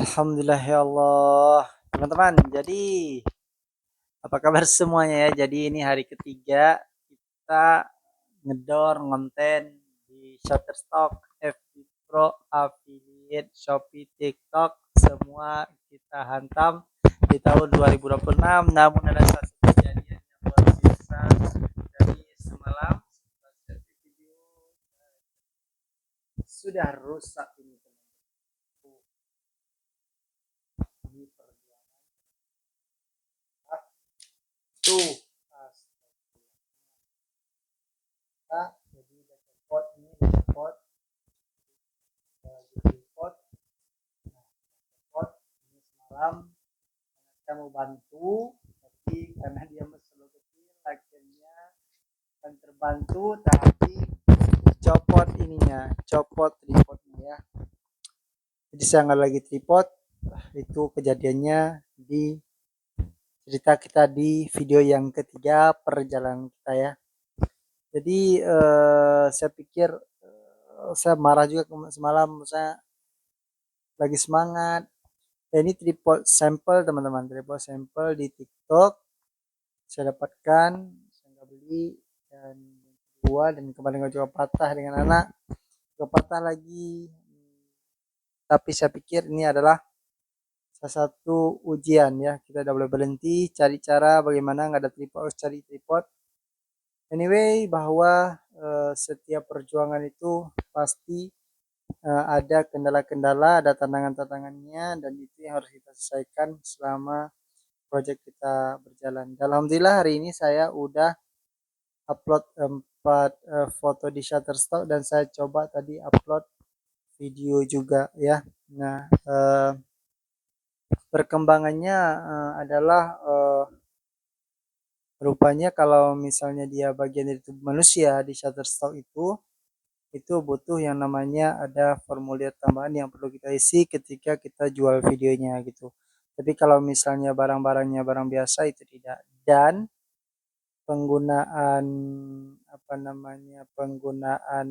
Alhamdulillah ya Allah. Teman-teman, jadi apa kabar semuanya ya? Jadi ini hari ketiga kita ngedor ngonten di Shutterstock, FB Pro, Affiliate, Shopee, TikTok, semua kita hantam di tahun 2026. Namun ada satu kejadian yang luar biasa dari semalam video sudah rusak ini teman-teman. Ini perjuangan tuh jadi dashboard ini dashboard dashboard ini semalam saya mau bantu tapi karena dia selalu kecil akhirnya akan terbantu tapi copot ininya, copot tripodnya ya. Jadi saya nggak lagi tripod. Itu kejadiannya di cerita kita di video yang ketiga perjalanan kita ya. Jadi saya pikir saya marah juga semalam, saya lagi semangat. Ya, ini tripod sampel teman-teman, tripod sampel di TikTok saya dapatkan, saya nggak beli, dan dua dan kemarin juga patah dengan anak, juga patah lagi. Tapi saya pikir ini adalah salah satu ujian ya, kita udah boleh berhenti cari cara bagaimana nggak ada tripod, harus cari tripod. Anyway, bahwa setiap perjuangan itu pasti ada kendala-kendala, ada tantangan-tantangannya, dan itu yang harus kita selesaikan selama proyek kita berjalan. Alhamdulillah hari ini saya udah upload 4 foto di Shutterstock dan saya coba tadi upload video juga ya. Nah, perkembangannya adalah rupanya kalau misalnya dia bagian dari tubuh manusia di Shutterstock itu butuh yang namanya ada formulir tambahan yang perlu kita isi ketika kita jual videonya gitu. Tapi kalau misalnya barang-barangnya barang biasa itu tidak. Dan penggunaan penggunaan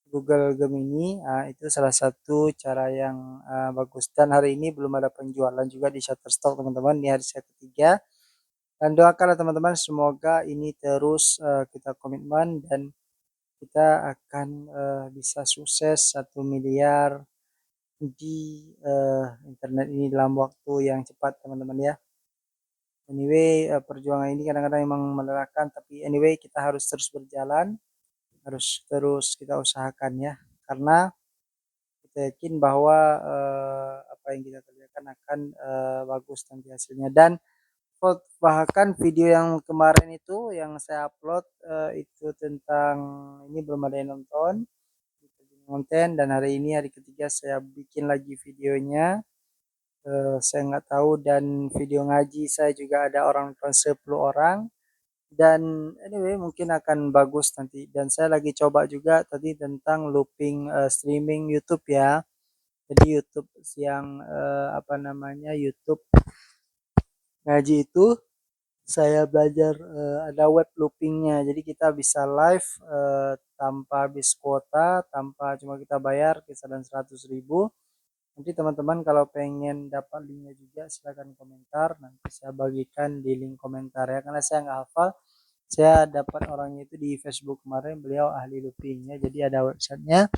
Google Gemini itu salah satu cara yang bagus, dan hari ini belum ada penjualan juga di Shutterstock teman-teman, di hari saya ketiga. Dan doakanlah teman-teman semoga ini terus kita komitmen dan kita akan bisa sukses 1 miliar di internet ini dalam waktu yang cepat teman-teman ya. Anyway, perjuangan ini kadang-kadang memang melelahkan, tapi anyway kita harus terus berjalan, harus terus kita usahakan ya, karena kita yakin bahwa apa yang kita kerjakan akan bagus nanti hasilnya. Dan bahkan video yang kemarin itu yang saya upload itu tentang ini belum ada yang nonton konten, dan hari ini hari ketiga saya bikin lagi videonya. Saya nggak tahu, dan video ngaji saya juga ada orang nonton 10 orang, dan anyway mungkin akan bagus nanti. Dan saya lagi coba juga tadi tentang looping streaming YouTube ya. Jadi YouTube yang YouTube ngaji itu saya belajar ada web loopingnya, jadi kita bisa live tanpa habis kuota, tanpa cuma kita bayar kisaran 100.000. Nanti teman-teman kalau pengen dapat linknya juga silahkan komentar, nanti saya bagikan di link komentar ya, karena saya nggak hafal. Saya dapat orangnya itu di Facebook kemarin, beliau ahli loopingnya, jadi ada websitenya.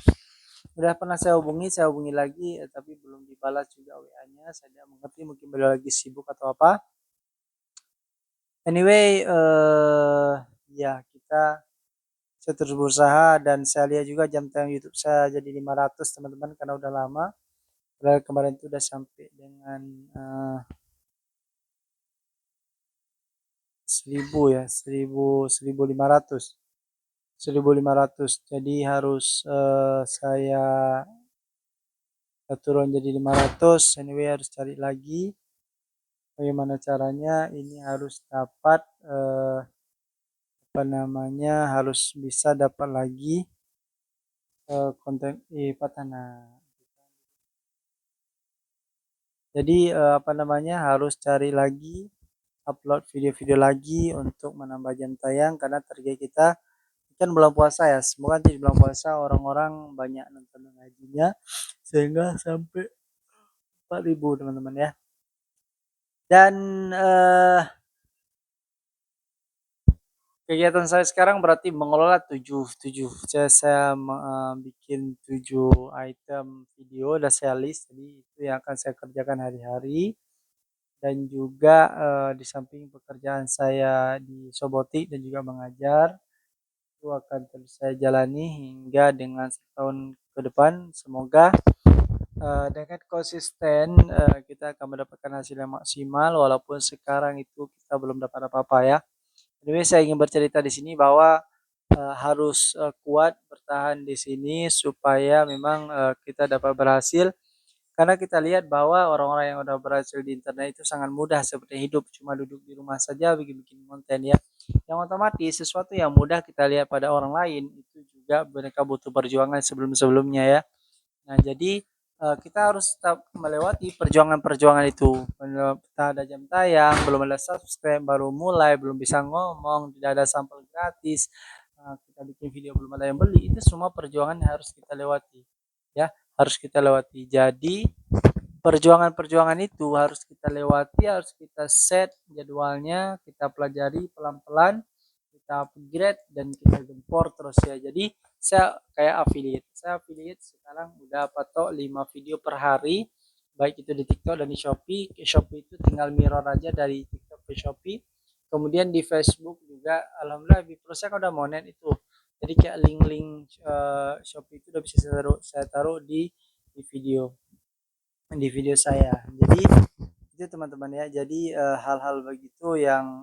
Udah pernah saya hubungi lagi tapi belum dibalas juga WA-nya. Saya tidak mengerti, mungkin beliau lagi sibuk atau apa. Anyway, ya saya terus berusaha, dan saya lihat juga jam tayang YouTube saya jadi 500 teman-teman, karena udah lama. Padahal kemarin itu udah sampai dengan 1000 ya, 1500. Jadi harus saya turun jadi 500. Anyway harus cari lagi bagaimana caranya ini harus dapat harus bisa dapat lagi konten Patana. Jadi harus cari lagi, upload video-video lagi untuk menambah jam tayang, karena target kita kan bulan puasa ya. Semoga nanti di bulan puasa orang-orang banyak nonton ngajinya sehingga sampai 4.000 teman-teman ya. Dan kegiatan saya sekarang berarti mengelola 7 bikin 7 item video dan saya list, jadi itu yang akan saya kerjakan hari-hari. Dan juga, di samping pekerjaan saya di Sobotik dan juga mengajar, itu akan terus saya jalani hingga dengan setahun ke depan. Semoga, dengan konsisten, kita akan mendapatkan hasil yang maksimal walaupun sekarang itu kita belum dapat apa-apa ya. Anyway, saya ingin bercerita di sini bahwa, harus, kuat bertahan di sini supaya memang, kita dapat berhasil. Karena kita lihat bahwa orang-orang yang udah berhasil di internet itu sangat mudah seperti hidup, cuma duduk di rumah saja bikin-bikin konten ya. Yang otomatis sesuatu yang mudah kita lihat pada orang lain, itu juga mereka butuh perjuangan sebelum-sebelumnya ya. Nah jadi, kita harus tetap melewati perjuangan-perjuangan itu. Tak ada jam tayang, belum ada subscribe, baru mulai, belum bisa ngomong, tidak ada sampel gratis, kita bikin video belum ada yang beli, itu semua perjuangan yang harus kita lewati, ya, harus kita lewati. Jadi, perjuangan-perjuangan itu harus kita lewati, harus kita set jadwalnya, kita pelajari pelan-pelan, kita upgrade dan kita gempor terus ya. Jadi saya kayak affiliate. Saya affiliate sekarang udah patok 5 video per hari, baik itu di TikTok dan di Shopee. Ke Shopee itu tinggal mirror aja dari TikTok ke Shopee. Kemudian di Facebook juga alhamdulillah Bipro saya kan udah monet itu. Jadi kayak link-link Shopee itu udah bisa saya taruh di video saya. Jadi itu teman-teman ya. Jadi hal-hal begitu yang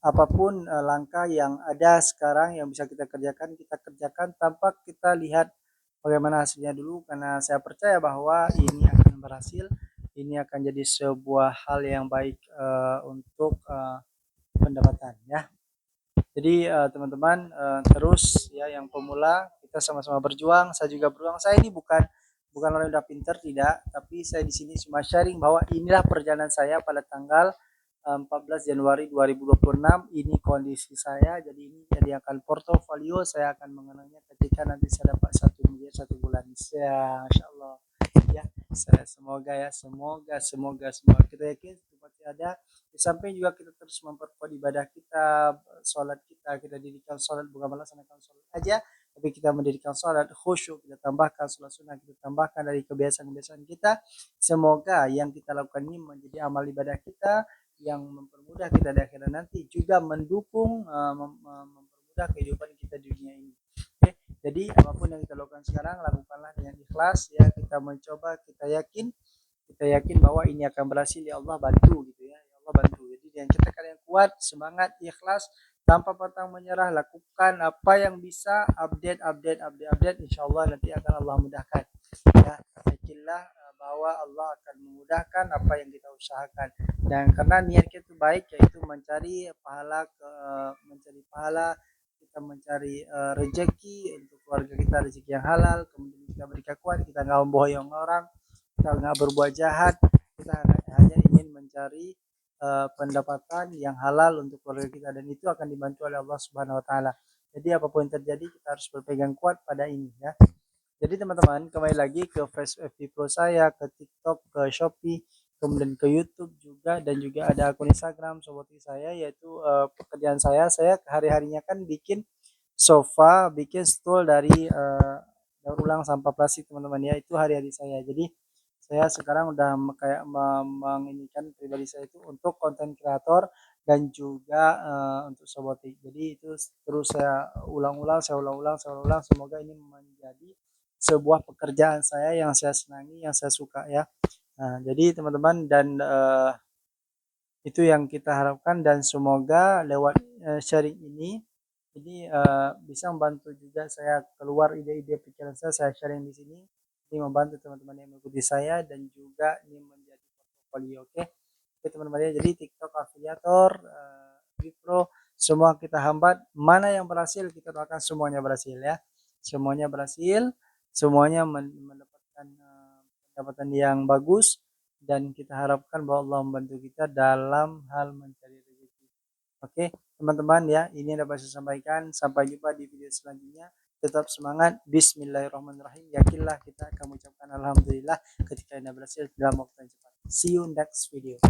apapun langkah yang ada sekarang yang bisa kita kerjakan tanpa kita lihat bagaimana hasilnya dulu, karena saya percaya bahwa ini akan berhasil, ini akan jadi sebuah hal yang baik untuk pendapatan ya. Jadi teman-teman, terus ya yang pemula kita sama-sama berjuang, saya juga berjuang. Saya ini bukan bukan orang yang udah pinter tidak, tapi saya di sini cuma sharing bahwa inilah perjalanan saya pada tanggal 14 Januari 2026. Ini kondisi saya, jadi ini jadi akan portofolio saya akan mengenangnya ketika nanti saya dapat 1 miliar 1 bulan. Ya, Insya Allah. Ya, saya semoga kita yakin itu pasti ada. Di samping juga kita terus memperkuat ibadah kita, sholat kita dirikan sholat bukan melaksanakan sholat aja, tapi kita mendirikan sholat khusyuk, kita tambahkan sholat sunnah, kita tambahkan dari kebiasaan-kebiasaan kita. Semoga yang kita lakukan ini menjadi amal ibadah kita yang mempermudah kita di akhirat nanti, juga mendukung mempermudah kehidupan kita di dunia ini. Oke, jadi apapun yang kita lakukan sekarang lakukanlah dengan ikhlas ya. Kita mencoba, kita yakin bahwa ini akan berhasil, ya Allah bantu gitu ya. Ya Allah bantu. Jadi yang kita kalian kuat, semangat, ikhlas, tanpa pantang menyerah, lakukan apa yang bisa, update, insya Allah nanti akan Allah mudahkan ya. Yakinlah bahwa Allah akan memudahkan apa yang kita usahakan, dan karena niat kita itu baik, yaitu mencari pahala, kita mencari rezeki untuk keluarga kita, rezeki yang halal, kemudian kita berikan kuat, kita nggak membohong orang, kita nggak berbuat jahat, kita hanya ingin mencari pendapatan yang halal untuk keluarga kita, dan itu akan dibantu oleh Allah Subhanahu Wa Taala. Jadi apapun yang terjadi kita harus berpegang kuat pada ini ya. Jadi teman-teman, kembali lagi ke Facebook FB Pro saya, ke TikTok, ke Shopee, kemudian ke YouTube juga, dan juga ada akun Instagram Soboti saya, yaitu pekerjaan saya hari-harinya kan bikin sofa, bikin stool dari daur ulang sampah plastik teman-teman ya, itu hari-hari saya. Jadi saya sekarang udah kayak menginikan pribadi saya itu untuk konten kreator dan juga untuk Sobotik. Jadi itu terus saya ulang-ulang, semoga ini menjadi sebuah pekerjaan saya yang saya senangi, yang saya suka ya. Nah, jadi teman-teman, dan itu yang kita harapkan, dan semoga lewat sharing ini bisa membantu juga saya keluar ide-ide pikiran saya sharing di sini. Ini membantu teman-teman yang mengikuti saya, dan juga ini menjadi portfolio. Oke. Oke teman-teman ya, jadi TikTok afiliator, Bipro, semua kita hambat. Mana yang berhasil kita doakan semuanya berhasil ya. Semuanya berhasil, semuanya mendapatkan pendapatan yang bagus, dan kita harapkan bahwa Allah membantu kita dalam hal mencari rezeki. Oke, teman-teman ya, ini dapat saya sampaikan. Sampai jumpa di video selanjutnya. tetap semangat, bismillahirrahmanirrahim. Yakinlah kita akan mengucapkan alhamdulillah ketika Anda berhasil dalam waktu yang cepat. See you next video.